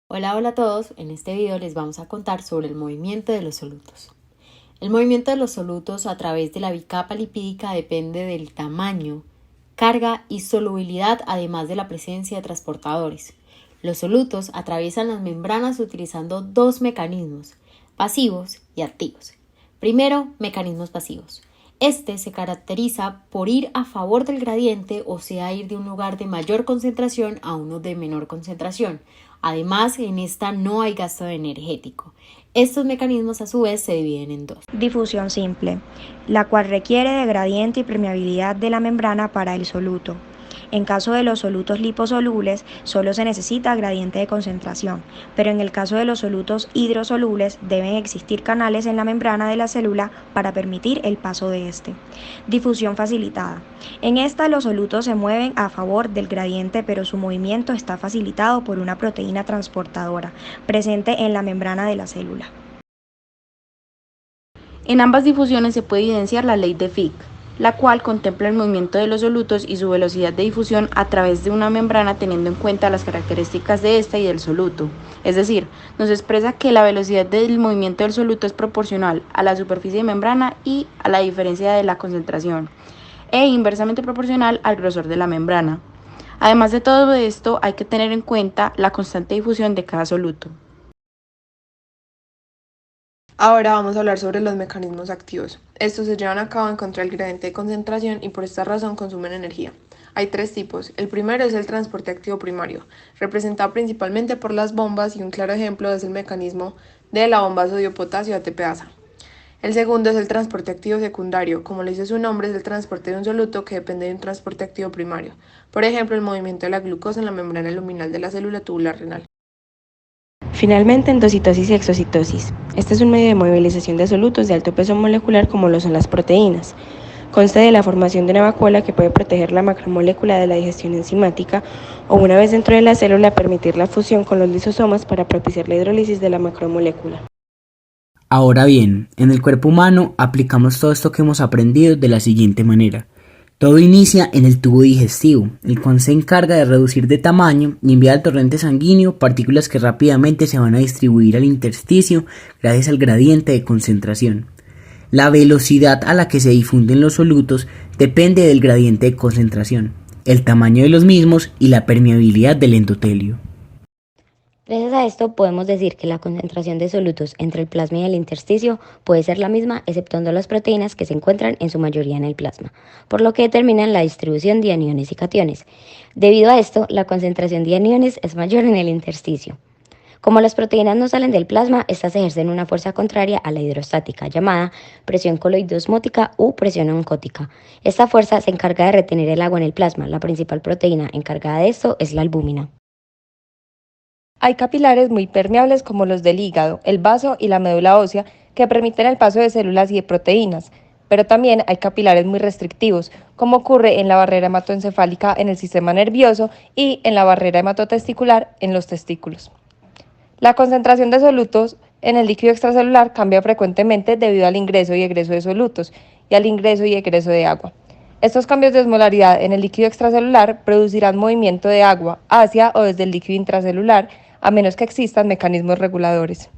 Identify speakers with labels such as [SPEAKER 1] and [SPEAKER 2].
[SPEAKER 1] Hola a todos, en este video les vamos a contar sobre el movimiento de los solutos. El movimiento de los solutos a través de la bicapa lipídica depende del tamaño, carga y solubilidad, además de la presencia de transportadores. Los solutos atraviesan las membranas utilizando dos mecanismos, pasivos y activos. Primero, mecanismos pasivos. Este se caracteriza por ir a favor del gradiente, o sea, ir de un lugar de mayor concentración a uno de menor concentración. Además, en esta no hay gasto energético. Estos mecanismos a su vez se dividen en dos.
[SPEAKER 2] Difusión simple, la cual requiere de gradiente y permeabilidad de la membrana para el soluto. En caso de los solutos liposolubles, solo se necesita gradiente de concentración, pero en el caso de los solutos hidrosolubles deben existir canales en la membrana de la célula para permitir el paso de este. Difusión facilitada. En esta los solutos se mueven a favor del gradiente, pero su movimiento está facilitado por una proteína transportadora presente en la membrana de la célula.
[SPEAKER 3] En ambas difusiones se puede evidenciar la ley de Fick, la cual contempla el movimiento de los solutos y su velocidad de difusión a través de una membrana teniendo en cuenta las características de esta y del soluto. Es decir, nos expresa que la velocidad del movimiento del soluto es proporcional a la superficie de membrana y a la diferencia de la concentración, e inversamente proporcional al grosor de la membrana. Además de todo esto, hay que tener en cuenta la constante difusión de cada soluto.
[SPEAKER 4] Ahora vamos a hablar sobre los mecanismos activos. Estos se llevan a cabo en contra del gradiente de concentración y por esta razón consumen energía. Hay tres tipos. El primero es el transporte activo primario, representado principalmente por las bombas, y un claro ejemplo es el mecanismo de la bomba sodio-potasio ATPasa. El segundo es el transporte activo secundario. Como le dice su nombre, es el transporte de un soluto que depende de un transporte activo primario. Por ejemplo, el movimiento de la glucosa en la membrana luminal de la célula tubular renal.
[SPEAKER 5] Finalmente, endocitosis y exocitosis. Este es un medio de movilización de solutos de alto peso molecular como lo son las proteínas. Consta de la formación de una vacuola que puede proteger la macromolécula de la digestión enzimática o, una vez dentro de la célula, permitir la fusión con los lisosomas para propiciar la hidrólisis de la macromolécula.
[SPEAKER 6] Ahora bien, en el cuerpo humano aplicamos todo esto que hemos aprendido de la siguiente manera. Todo inicia en el tubo digestivo, el cual se encarga de reducir de tamaño y enviar al torrente sanguíneo partículas que rápidamente se van a distribuir al intersticio gracias al gradiente de concentración. La velocidad a la que se difunden los solutos depende del gradiente de concentración, el tamaño de los mismos y la permeabilidad del endotelio.
[SPEAKER 7] Gracias a esto podemos decir que la concentración de solutos entre el plasma y el intersticio puede ser la misma, exceptuando las proteínas que se encuentran en su mayoría en el plasma, por lo que determinan la distribución de aniones y cationes. Debido a esto, la concentración de aniones es mayor en el intersticio. Como las proteínas no salen del plasma, estas ejercen una fuerza contraria a la hidrostática, llamada presión coloidosmótica u presión oncótica. Esta fuerza se encarga de retener el agua en el plasma. La principal proteína encargada de esto es la albúmina.
[SPEAKER 8] Hay capilares muy permeables como los del hígado, el vaso y la médula ósea, que permiten el paso de células y de proteínas, pero también hay capilares muy restrictivos, como ocurre en la barrera hematoencefálica en el sistema nervioso y en la barrera hematotesticular en los testículos. La concentración de solutos en el líquido extracelular cambia frecuentemente debido al ingreso y egreso de solutos y al ingreso y egreso de agua. Estos cambios de osmolaridad en el líquido extracelular producirán movimiento de agua hacia o desde el líquido intracelular, a menos que existan mecanismos reguladores.